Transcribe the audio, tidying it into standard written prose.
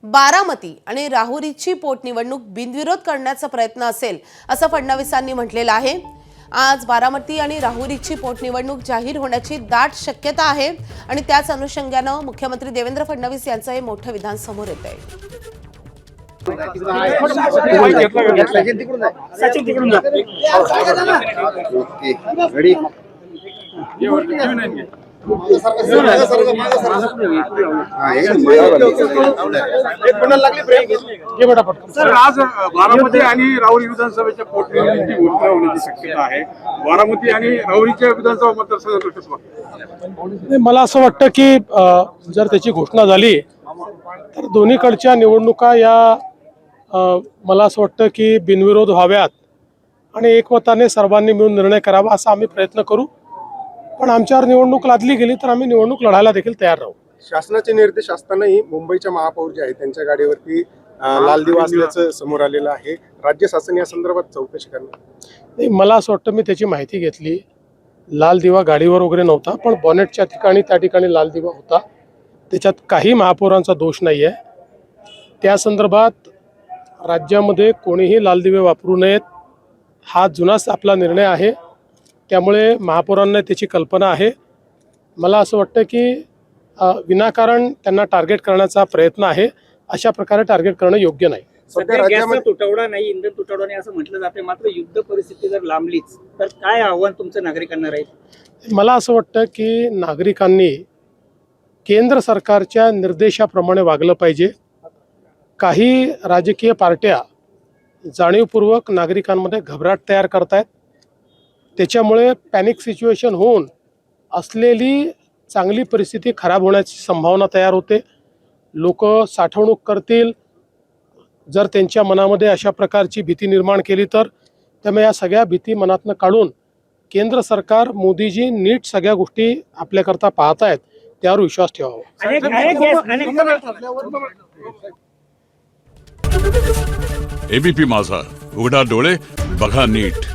बारामती आणि राहुरीची पोटनिवडणूक बिनविरोध करण्याचा प्रयत्न असेल असं फडणवीसांनी म्हटलेलं आहे। आज बारामती आणि राहुरीची पोटनिवडणूक जाहीर होण्याची दाट शक्यता आहे आणि त्याच अनुषंगाने मुख्यमंत्री देवेंद्र फडणवीस यांचं हे मोठं विधान समोर येत आहे। सर, आज बारामती आणि राहुरी विधानसभेच्या पोटनिवडणुकीची घोषणा होण्याची शक्यता आहे। बारामती आणि राहुरीच्या विधानसभा मतदारसंघात कसं वाटतं? मला असं वाटतं की जर त्याची घोषणा झाली तर दोन्हीकडच्या निवडणुका या मला असं वाटतं की बिनविरोध व्हाव्यात आणि एकमताने सर्वांनी मिळून निर्णय करावा असा आम्ही प्रयत्न करू। पण आमच्यावर निवडणूक लादली गेली तर आम्ही निवडणूक लढायला देखील तयार राहू। शासनाचे निर्देश असतानाही मुंबईच्या महापौर जे आहेत त्यांच्या गाडीवरती लाल दिवा असल्याचं समोर आलेलं आहे। राज्य शासन या संदर्भात चौकशी करणार। मला असं वाटतं मी त्याची माहिती घेतली। लाल दिवा गाडीवर वगैरे नव्हता, पण बॉनेटच्या ठिकाणी त्या ठिकाणी लाल दिवा होता। त्याच्यात काही महापौरांचा दोष नाही आहे। त्या संदर्भात राज्यामध्ये कोणीही लाल दिवे वापरू नयेत हा जुनाच आपला निर्णय आहे। त्यामुळे महापौरांना त्याची कल्पना आहे। मला असं वाटतं की विनाकारण त्यांना टार्गेट करण्याचा प्रयत्न आहे। अशा प्रकारे टार्गेट करणं योग्य नाही। सध्या गॅसचा तुटवडा नाही, इंधन तुटवडा नाही असं म्हटलं जाते, मात्र युद्ध परिस्थिती जर लांबलीच तर काय आव्हान तुमचं नागरिकांना राहील? मला असं वाटतं की नागरिकांनी केंद्र सरकारच्या निर्देशाप्रमाणे वागलं पाहिजे। काही राजकीय पार्ट्या जाणीवपूर्वक नागरिकांमध्ये घबराट तयार करतायत। त्याच्यामुळे पॅनिक सिच्युएशन होऊन असलेली चांगली परिस्थिती खराब होण्याची संभावना तयार होते। लोक साठवणूक करतील जर त्यांच्या मनामध्ये अशा प्रकारची भीती निर्माण केली तर। त्यामुळे या सगळ्या भीती मनातनं काढून केंद्र सरकार मोदीजी नीट सगळ्या गोष्टी आपल्याकरता पाहतायत, त्यावर विश्वास ठेवावा। एबीपी माझा, उघडा डोळे बघा नीट।